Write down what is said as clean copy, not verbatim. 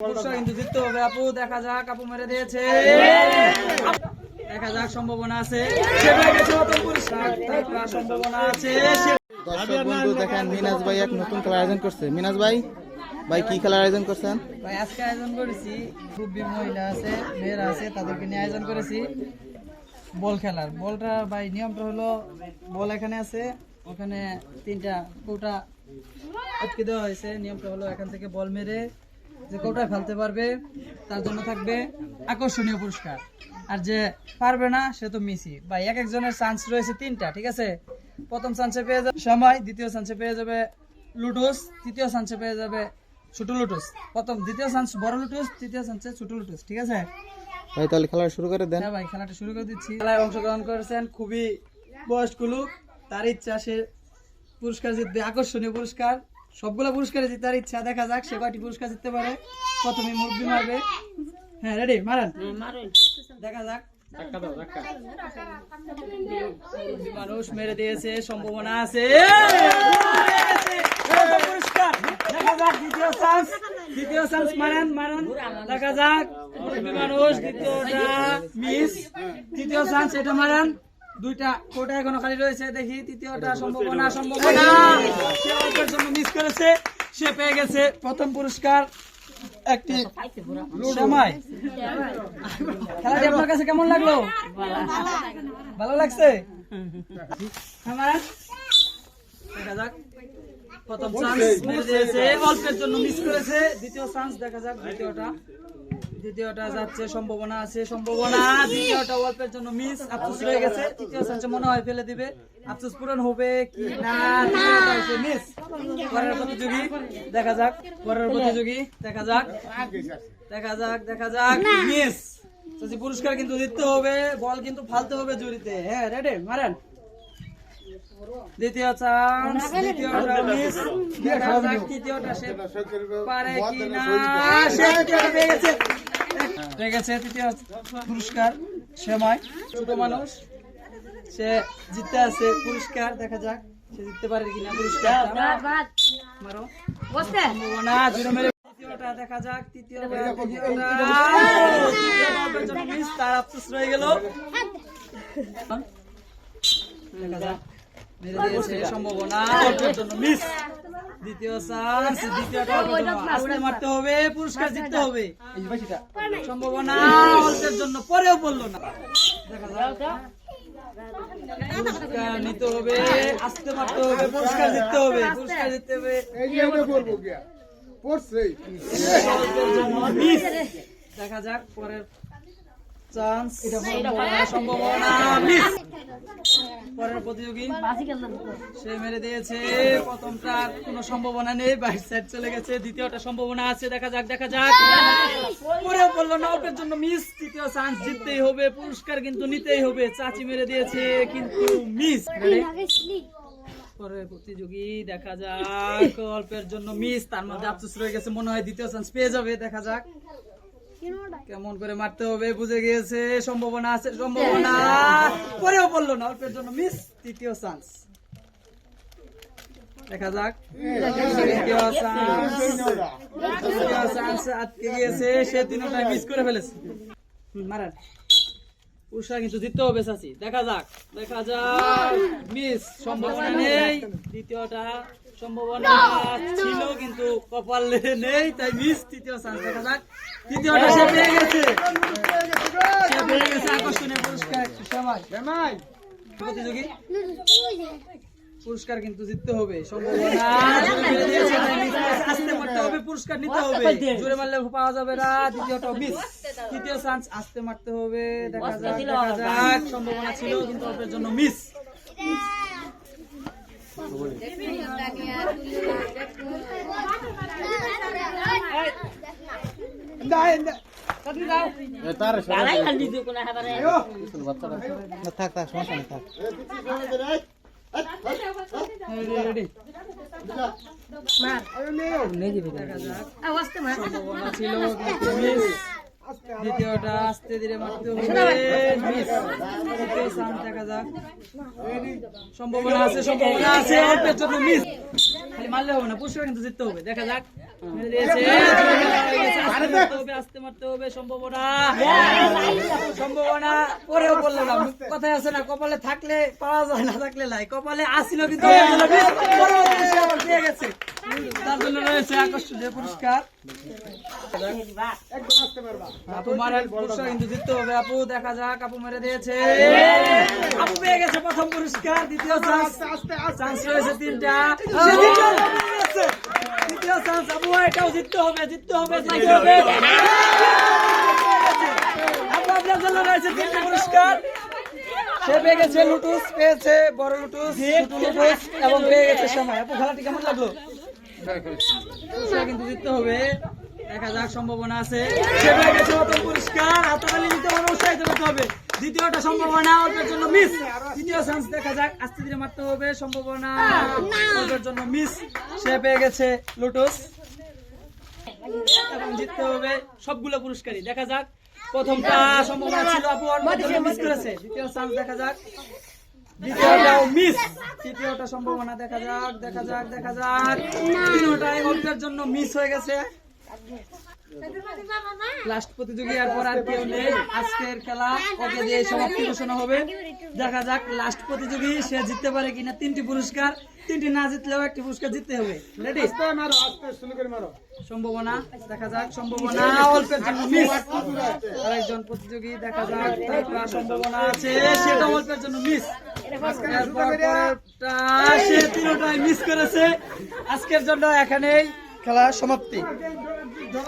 কিন্তু জিততে হবে আপু। দেখা যাক, আপু মেরে দিয়েছে, দেখা যাক সম্ভাবনা আছে, সম্ভাবনা আছে। দর্শক বন্ধু দেখেন মিনাজ ভাই এক নতুন খেলার আয়োজন করছে। মিনাজ ভাই ভাই কি খেলার আয়োজন করছেন? ভাই আজকে আয়োজন করেছি খুবই মহিলা আছে, মেয়েরা আছে, তাদেরকে নিয়ে আয়োজন করেছি বল খেলার। বলটা ভাই নিয়মটা হলো, বল এখানে আছে, ওখানে তিনটা কৌটা আটকে দেওয়া হয়েছে। নিয়মটা হলো এখান থেকে বল মেরে যে কৌটায় ফেলতে পারবে তার জন্য থাকবে আকর্ষণীয় পুরস্কার, আর যে পারবে না সে তো মিসি। ভাই এক একজনের চান্স রয়েছে তিনটা, ঠিক আছে? প্রথম চান্সে পেয়ে যাবে সময়, দ্বিতীয় চান্সে পেয়ে যাবে লুটুস, তৃতীয় চান্সে পেয়ে যাবে ছোট লুটুস। দ্বিতীয় চান্স বড় লুটুস, তৃতীয় চান্সে ছোট লুটুস, ঠিক আছে ভাই? তাহলে খেলা শুরু করে দেন। হ্যাঁ ভাই, খেলাটা শুরু করে দিচ্ছি। খেলায় অংশগ্রহণ করেছেন খুবই বয়স্ক লোক, তার ইচ্ছা সে পুরস্কার জিতবে, আকর্ষণীয় পুরস্কার। সবগুলো পুরস্কারে জিতার ইচ্ছা। দেখা যাক সে কয়টি পুরস্কার জিততে পারে। প্রথমে মুরগি মারবে। হ্যাঁ রেডি, মারেন। দেখা যাক, মানুষ মেরে দিয়েছে, সম্ভাবনা আছে, পুরস্কার। দেখা যাক দ্বিতীয় চান্স মারেন। দেখা যাক মানুষ, দ্বিতীয়টা মিস, তৃতীয় চান্স এটা মারেন। দুইটা কোটা এখনো খালি রয়েছে, দেখি তৃতীয়টা সম্ভাবনা সে অল্পের জন্য মিস করেছে, সে পেয়ে গেছে প্রথম পুরস্কার একটি সময়। খেলাটি আপনার কাছে কেমন লাগলো? ভালো লাগছে? দেখা যাক, প্রথম চান্স মেরে দিয়েছে, অল্পের জন্য মিস করেছে। দ্বিতীয় চান্স, দেখা যাক দ্বিতীয়টা যাচ্ছে, সম্ভাবনা আছে, দ্বিতীয়টা অল্পের জন্য মিস, আফসোস রয়ে গেছে। তৃতীয় চান্সে মনে হয় ফেলে দিবে, আফসোস পূরণ হবে কি না, মিস। পরের প্রতিযোগী, দেখা যাক মিস। পুরস্কার কিন্তু জিততে হবে, বল কিন্তু ফালতে হবে জুড়িতে। হ্যাঁ রেডি, মারেন। দ্বিতীয় চান্স, দ্বিতীয়টা মিস, দেখা যাক তৃতীয়টা সে পারে কি না, সে পেয়ে গেছে তৃতীয় পুরস্কার সময়। ছোট মানুষ, সে জিততে আছে পুরস্কার, দেখা যাক সে জিততে পারে কিনা পুরস্কার। মারো, সম্ভাবনা জুড়ে মেরে। তৃতীয়টা দেখা যাক, তৃতীয়টা মিস, তার আফসোস রয়ে গেল। দেখা যাক, মেরে দিয়েছে, সম্ভাবনা অল্পের জন্য মিস। দ্বিতীয় চান্স, দ্বিতীয়টা আস্তে মারতে হবে, পুরস্কার জিততে হবে। সম্ভাবনা অল্পের জন্য, পরেও বললো না। দেখা যাক, পুরস্কার নিতে হবে, আস্তে মারতে হবে, পুরস্কার জিততে হবে। দেখা যাক পরের চান্স, সম্ভাবনা মিস। পরের প্রতিযোগী, সে মেরে দিয়েছে, প্রথমটা কোনো সম্ভাবনা নেই, বাইশ সাইড চলে গেছে। দ্বিতীয়টা সম্ভাবনা আছে, দেখা যাক পরেও বললো না, অল্পের জন্য মিস। তৃতীয় চান্স, জিততেই হবে, পুরস্কার কিন্তু নিতেই হবে। চাচি মেরে দিয়েছে কিন্তু মিস। পরের প্রতিযোগী, দেখা যাক, অল্পের জন্য মিস, তার মধ্যে আফসোস রয়ে গেছে, মনে হয় দ্বিতীয় চান্স পেয়ে যাবে। দেখা যাক কেমন করে মারতে হবে, বুঝে গিয়েছে, সম্ভাবনা আছে, পরেও বললো না, অল্পের জন্য মিস। তৃতীয় চান্স, দেখা যাক তৃতীয় চান্স আটকে গিয়েছে, সে তিনটাই মিস করে ফেলেছে। মারান, পুরস্কার কিন্তু জিততে হবে চাচি। দেখা যাক মিস, সম্ভাবনা নেই। দ্বিতীয়টা সম্ভাবনা ছিল কিন্তু কপালে নেই, তাই মিস। তৃতীয় চান্স, দেখা যাক তৃতীয়টা সে পেয়ে গেছে, আকর্ষণীয় পুরস্কার একটি সময়। প্রতিযোগী, পুরস্কার কিন্তু জিততে হবে, সম্ভাবনা আস্তে মারতে হবে, পুরস্কার নিতে হবে, জোরে মারলে পাওয়া যাবে না। দ্বিতীয়টা মিস, তৃতীয় চান্স, আস্তে মারতে হবে। দেখা যাক, সম্ভাবনা ছিল কিন্তু অল্পের জন্য মিস। থাক সমস্যা নেই, থাক। দ্বিতীয়টা আস্তে ধীরে মারতে হবে, দেখা যাক সম্ভাবনা আছে, অল্পের জন্য মিস। খালি মারলে হবে না, পুরস্কার কিন্তু জিততে হবে। দেখা যাক, আস্তে মারতে হবে সম্ভাবনা সম্ভাবনা পরেও বললো না কথায় আছে না কপালে থাকলে পাওয়া যায় না থাকলে নাই কপালে আসিল কিন্তু পরবর্তী সে আবার পেয়ে গেছে তার জন্য রয়েছে আকর্ষণীয় পুরস্কার আপু মারার পুরস্কার কিন্তু জিততে হবে আপু দেখা যাক আপু মেরে দিয়েছে আপু পেয়ে গেছে প্রথম পুরস্কার দ্বিতীয় চান্স রয়েছে 3টা সে দ্বিতীয় চান্স আপু এটাও জিততে হবে আপু আপনার জন্য রয়েছে 3টা পুরস্কার সে পেয়ে গেছে লুটুস পেয়েছে বড় লুটুস এবং পেয়ে গেছে সময় আপু খেলাটি কেমন লাগলো সে কিন্তু জিততে হবে দেখা যাক সম্ভাবনা আছে সে পেয়ে গেছে প্রথম পুরস্কার হাততালি দিতে হবে উৎসাহিত করতে হবে দ্বিতীয়টা সম্ভাবনা অল্পের জন্য মিস দ্বিতীয় চান্স দেখা যাক আস্তে ধীরে মারতে হবে সম্ভাবনা অল্পের জন্য মিস সে পেয়ে গেছে লুটুস এবং জিততে হবে সবগুলো পুরস্কারই দেখা যাক প্রথমটা সম্ভাবনা ছিল আপু অল্পের জন্য মিস করেছে দ্বিতীয় চান্স দেখা যাক দ্বিতীয়টাও মিস তৃতীয়টা সম্ভাবনা দেখা যাক তিনটাই অল্পের জন্য মিস হয়ে গেছে লাস্ট প্রতিযোগী আর পর আর কেউ নেই আজকের খেলা ওকে দিয়ে সমাপ্তি ঘোষণা হবে দেখা যাক লাস্ট প্রতিযোগী সে জিততে পারে কিনা 3টি পুরস্কার 3টি না জিতলেও একটি পুরস্কার জিততে হবে রেডি সম্ভাবনা দেখা যাক সম্ভাবনা অল্পের জন্য মিস আরেকজন প্রতিযোগী দেখা যাক তার সম্ভাবনা আছে সেটা অল্পের জন্য মিস সে 3টাই মিস করেছে আজকের জন্য এখানেই খেলা সমাপ্তি।